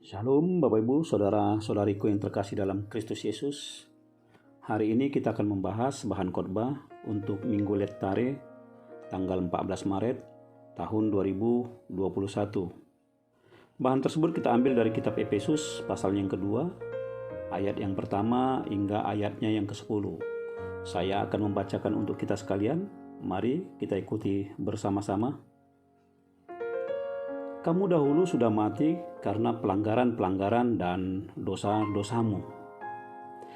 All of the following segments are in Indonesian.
Shalom Bapak Ibu, Saudara-saudariku yang terkasih dalam Kristus Yesus. Hari ini kita akan membahas bahan khotbah untuk Minggu Lettare tanggal 14 Maret tahun 2021. Bahan tersebut kita ambil dari kitab Efesus pasal yang kedua, ayat yang pertama hingga ayatnya yang ke-10. Saya akan membacakan untuk kita sekalian. Mari kita ikuti bersama-sama. Kamu dahulu sudah mati karena pelanggaran-pelanggaran dan dosa-dosamu.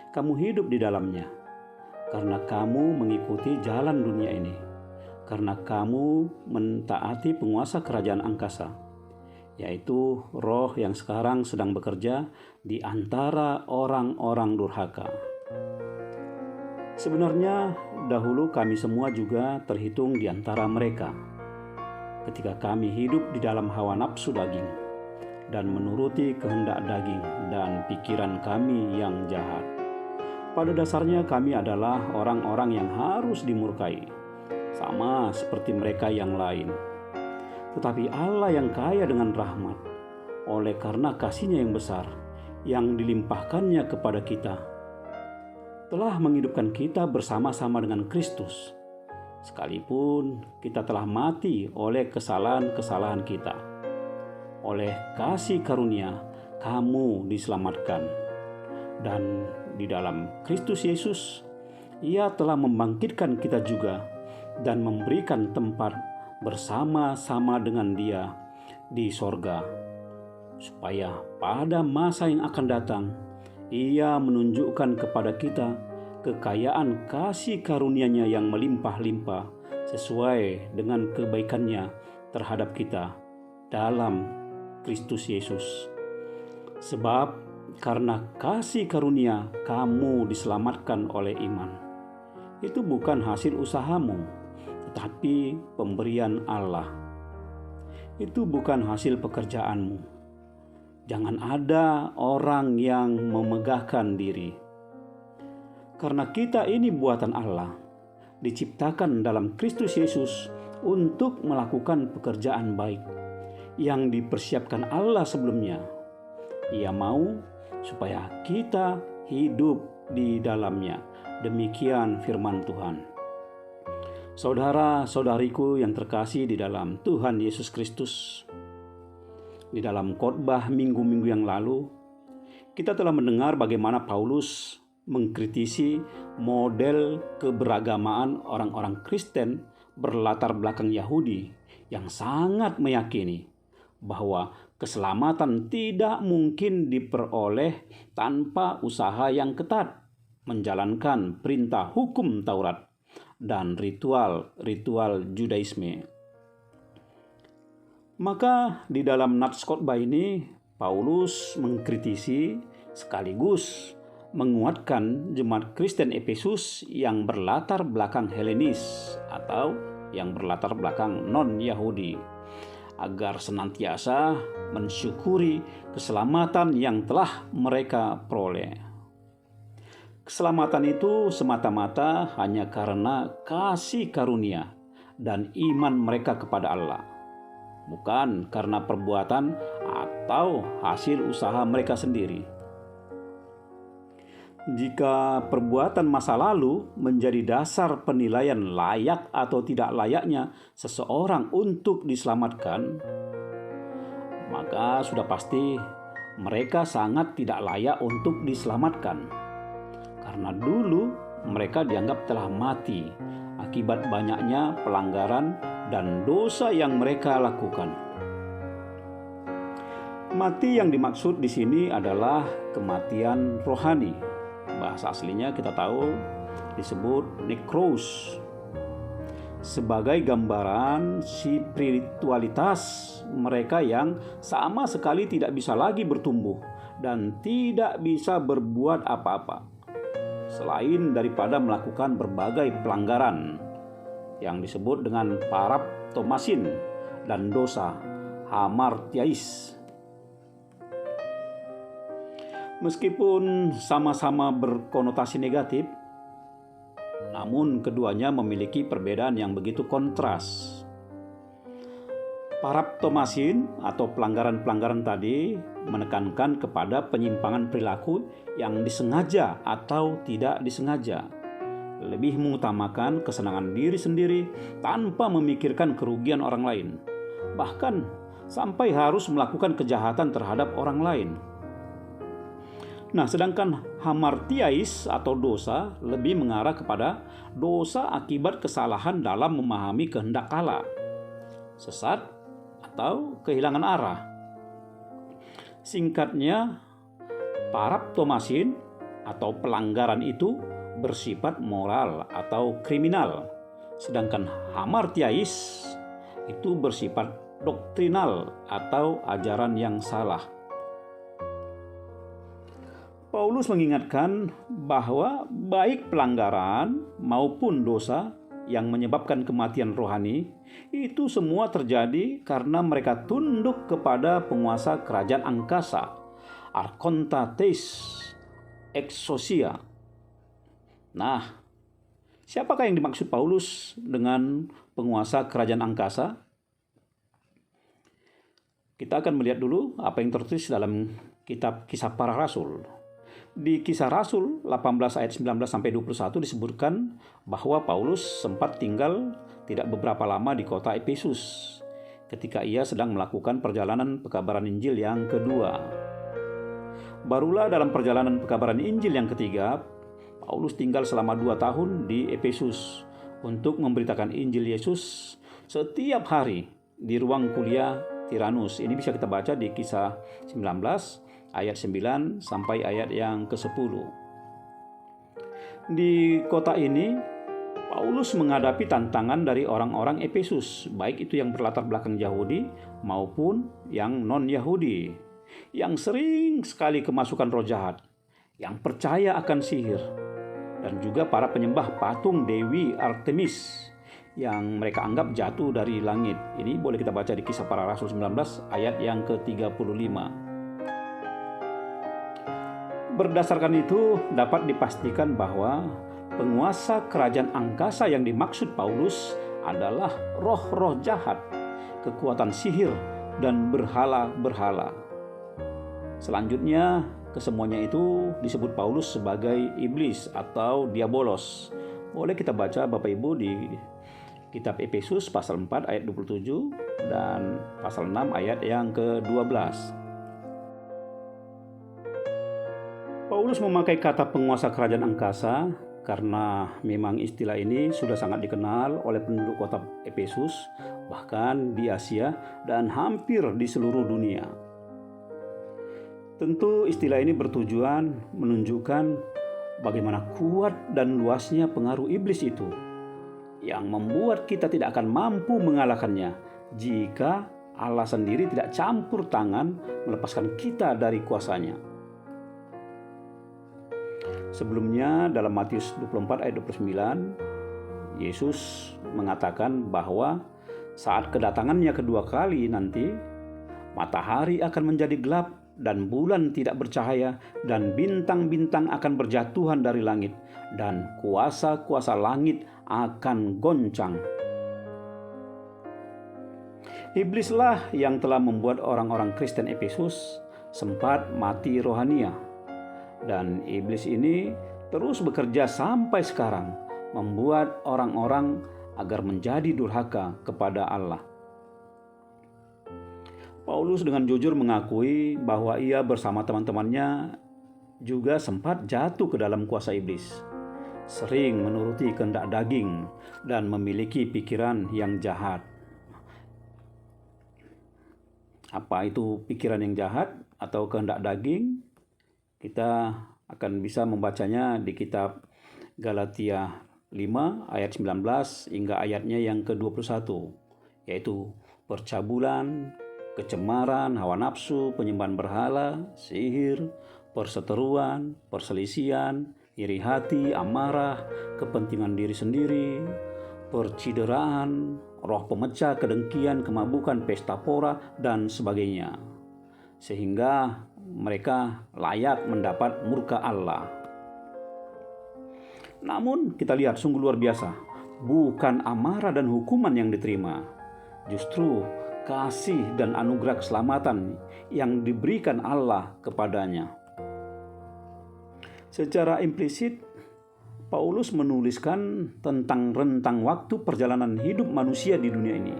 Kamu hidup di dalamnya karena kamu mengikuti jalan dunia ini, karena kamu mentaati penguasa kerajaan angkasa, yaitu roh yang sekarang sedang bekerja di antara orang-orang durhaka. Sebenarnya dahulu kami semua juga terhitung di antara mereka, ketika kami hidup di dalam hawa nafsu daging dan menuruti kehendak daging dan pikiran kami yang jahat. Pada dasarnya kami adalah orang-orang yang harus dimurkai, sama seperti mereka yang lain. Tetapi Allah yang kaya dengan rahmat, oleh karena kasih-Nya yang besar, yang dilimpahkannya kepada kita, telah menghidupkan kita bersama-sama dengan Kristus, sekalipun kita telah mati oleh kesalahan-kesalahan kita. Oleh kasih karunia kamu diselamatkan, dan di dalam Kristus Yesus Ia telah membangkitkan kita juga dan memberikan tempat bersama-sama dengan Dia di sorga, supaya pada masa yang akan datang Ia menunjukkan kepada kita kekayaan kasih karunia-Nya yang melimpah-limpah sesuai dengan kebaikan-Nya terhadap kita dalam Kristus Yesus. Sebab karena kasih karunia kamu diselamatkan oleh iman. Itu bukan hasil usahamu, tetapi pemberian Allah. Itu bukan hasil pekerjaanmu. Jangan ada orang yang memegahkan diri. Karena kita ini buatan Allah, diciptakan dalam Kristus Yesus untuk melakukan pekerjaan baik yang dipersiapkan Allah sebelumnya. Ia mau supaya kita hidup di dalamnya. Demikian firman Tuhan. Saudara-saudariku yang terkasih di dalam Tuhan Yesus Kristus, di dalam khotbah minggu-minggu yang lalu, kita telah mendengar bagaimana Paulus mengkritisi model keberagamaan orang-orang Kristen berlatar belakang Yahudi yang sangat meyakini bahwa keselamatan tidak mungkin diperoleh tanpa usaha yang ketat, menjalankan perintah hukum Taurat dan ritual-ritual Judaisme. Maka di dalam nats khotbah ini Paulus mengkritisi sekaligus menguatkan jemaat Kristen Efesus yang berlatar belakang Helenis atau yang berlatar belakang non-Yahudi, agar senantiasa mensyukuri keselamatan yang telah mereka peroleh. Keselamatan itu semata-mata hanya karena kasih karunia dan iman mereka kepada Allah, bukan karena perbuatan atau hasil usaha mereka sendiri. Jika perbuatan masa lalu menjadi dasar penilaian layak atau tidak layaknya seseorang untuk diselamatkan, maka sudah pasti mereka sangat tidak layak untuk diselamatkan. Karena dulu mereka dianggap telah mati akibat banyaknya pelanggaran dan dosa yang mereka lakukan. Mati yang dimaksud di sini adalah kematian rohani. Bahasa aslinya kita tahu disebut nekros, sebagai gambaran spiritualitas mereka yang sama sekali tidak bisa lagi bertumbuh dan tidak bisa berbuat apa-apa selain daripada melakukan berbagai pelanggaran yang disebut dengan paraptomasin dan dosa hamartiais. Meskipun sama-sama berkonotasi negatif, namun keduanya memiliki perbedaan yang begitu kontras. Paraptomasin atau pelanggaran-pelanggaran tadi menekankan kepada penyimpangan perilaku yang disengaja atau tidak disengaja, lebih mengutamakan kesenangan diri sendiri tanpa memikirkan kerugian orang lain, bahkan sampai harus melakukan kejahatan terhadap orang lain. Nah, sedangkan hamartiais atau dosa lebih mengarah kepada dosa akibat kesalahan dalam memahami kehendak Allah, sesat atau kehilangan arah. Singkatnya, paraptomasin atau pelanggaran itu bersifat moral atau kriminal, sedangkan hamartiais itu bersifat doktrinal atau ajaran yang salah. Paulus mengingatkan bahwa baik pelanggaran maupun dosa yang menyebabkan kematian rohani itu semua terjadi karena mereka tunduk kepada penguasa kerajaan angkasa, archonta theis exousia. Nah, siapakah yang dimaksud Paulus dengan penguasa kerajaan angkasa? Kita akan melihat dulu apa yang tertulis dalam kitab Kisah Para Rasul. Di Kisah Rasul 18 ayat 19 sampai 21 disebutkan bahwa Paulus sempat tinggal tidak beberapa lama di kota Efesus ketika ia sedang melakukan perjalanan pekabaran Injil yang kedua. Barulah dalam perjalanan pekabaran Injil yang ketiga, Paulus tinggal selama 2 tahun di Efesus untuk memberitakan Injil Yesus setiap hari di ruang kuliah Tiranus. Ini bisa kita baca di Kisah 19 ayat 9 sampai ayat yang ke-10. Di kota ini, Paulus menghadapi tantangan dari orang-orang Efesus, baik itu yang berlatar belakang Yahudi maupun yang non-Yahudi, yang sering sekali kemasukan roh jahat, yang percaya akan sihir, dan juga para penyembah patung Dewi Artemis yang mereka anggap jatuh dari langit. Ini boleh kita baca di Kisah Para Rasul 19 ayat yang ke-35. Berdasarkan itu, dapat dipastikan bahwa penguasa kerajaan angkasa yang dimaksud Paulus adalah roh-roh jahat, kekuatan sihir, dan berhala-berhala. Selanjutnya, kesemuanya itu disebut Paulus sebagai iblis atau diabolos. Boleh kita baca Bapak Ibu di kitab Efesus pasal 4 ayat 27 dan pasal 6 ayat yang ke-12. Paulus memakai kata penguasa kerajaan angkasa karena memang istilah ini sudah sangat dikenal oleh penduduk kota Efesus, bahkan di Asia dan hampir di seluruh dunia. Tentu istilah ini bertujuan menunjukkan bagaimana kuat dan luasnya pengaruh iblis itu, yang membuat kita tidak akan mampu mengalahkannya jika Allah sendiri tidak campur tangan melepaskan kita dari kuasanya. Sebelumnya dalam Matius 24 ayat 29, Yesus mengatakan bahwa saat kedatangannya kedua kali nanti, matahari akan menjadi gelap dan bulan tidak bercahaya dan bintang-bintang akan berjatuhan dari langit dan kuasa-kuasa langit akan goncang. Iblislah yang telah membuat orang-orang Kristen Efesus sempat mati rohania. Dan iblis ini terus bekerja sampai sekarang, membuat orang-orang agar menjadi durhaka kepada Allah. Paulus dengan jujur mengakui bahwa ia bersama teman-temannya juga sempat jatuh ke dalam kuasa iblis, sering menuruti kehendak daging dan memiliki pikiran yang jahat. Apa itu pikiran yang jahat atau kehendak daging? Kita akan bisa membacanya di kitab Galatia 5 ayat 19 hingga ayatnya yang ke-21, yaitu percabulan, kecemaran, hawa nafsu, penyembahan berhala, sihir, perseteruan, perselisihan, iri hati, amarah, kepentingan diri sendiri, percideraan, roh pemecah, kedengkian, kemabukan, pesta pora, dan sebagainya. Sehingga mereka layak mendapat murka Allah. Namun kita lihat sungguh luar biasa, bukan amarah dan hukuman yang diterima. Justru kasih dan anugerah keselamatan yang diberikan Allah kepadanya. Secara implisit, Paulus menuliskan tentang rentang waktu perjalanan hidup manusia di dunia ini,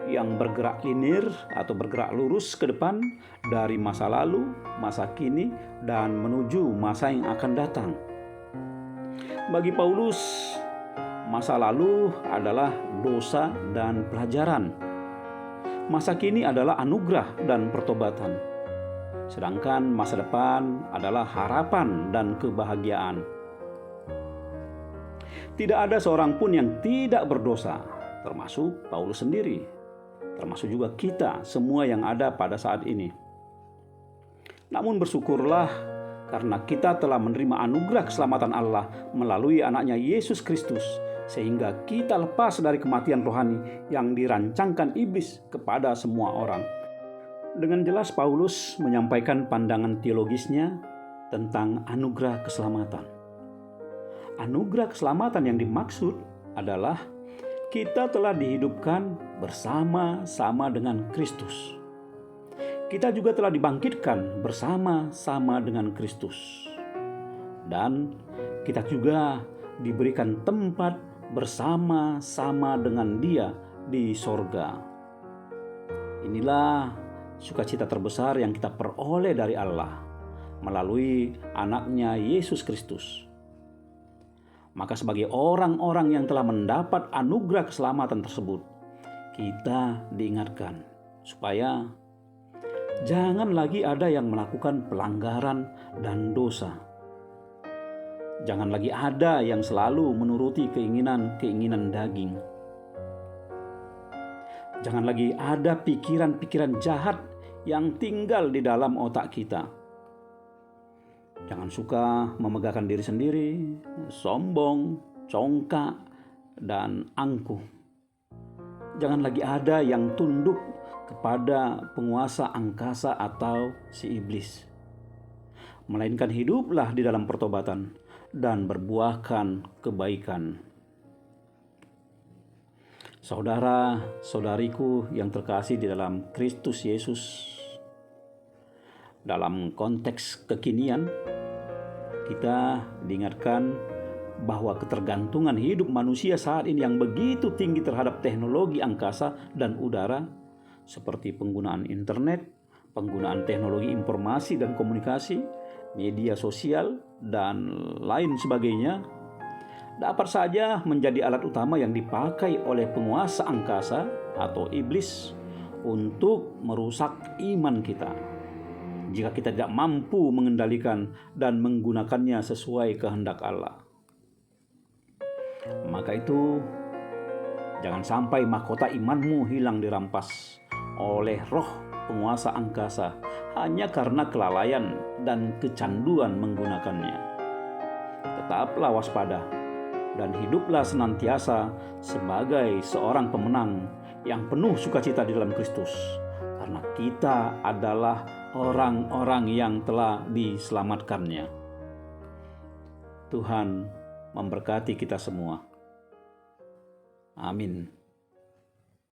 yang bergerak linear atau bergerak lurus ke depan dari masa lalu, masa kini, dan menuju masa yang akan datang. Bagi Paulus, masa lalu adalah dosa dan pelajaran. Masa kini adalah anugerah dan pertobatan. Sedangkan masa depan adalah harapan dan kebahagiaan. Tidak ada seorang pun yang tidak berdosa, termasuk Paulus sendiri, termasuk juga kita semua yang ada pada saat ini. Namun bersyukurlah karena kita telah menerima anugerah keselamatan Allah melalui anaknya Yesus Kristus, sehingga kita lepas dari kematian rohani yang dirancangkan iblis kepada semua orang. Dengan jelas Paulus menyampaikan pandangan teologisnya tentang anugerah keselamatan. Anugerah keselamatan yang dimaksud adalah kita telah dihidupkan bersama-sama dengan Kristus. Kita juga telah dibangkitkan bersama-sama dengan Kristus. Dan kita juga diberikan tempat bersama-sama dengan Dia di sorga. Inilah sukacita terbesar yang kita peroleh dari Allah melalui anaknya Yesus Kristus. Maka sebagai orang-orang yang telah mendapat anugerah keselamatan tersebut, kita diingatkan supaya jangan lagi ada yang melakukan pelanggaran dan dosa. Jangan lagi ada yang selalu menuruti keinginan daging. Jangan lagi ada pikiran-pikiran jahat yang tinggal di dalam otak kita. Jangan suka memegahkan diri sendiri, sombong, congkak, dan angkuh. Jangan lagi ada yang tunduk kepada penguasa angkasa atau si iblis. Melainkan hiduplah di dalam pertobatan dan berbuahkan kebaikan. Saudara-saudariku yang terkasih di dalam Kristus Yesus, dalam konteks kekinian, kita diingatkan bahwa ketergantungan hidup manusia saat ini yang begitu tinggi terhadap teknologi angkasa dan udara, seperti penggunaan internet, penggunaan teknologi informasi dan komunikasi, media sosial, dan lain sebagainya, dapat saja menjadi alat utama yang dipakai oleh penguasa angkasa atau iblis untuk merusak iman kita, jika kita tidak mampu mengendalikan dan menggunakannya sesuai kehendak Allah. Maka itu, jangan sampai mahkota imanmu hilang dirampas oleh roh penguasa angkasa hanya karena kelalaian dan kecanduan menggunakannya. Tetaplah waspada dan hiduplah senantiasa sebagai seorang pemenang yang penuh sukacita di dalam Kristus, karena kita adalah orang-orang yang telah diselamatkannya. Tuhan memberkati kita semua. Amin.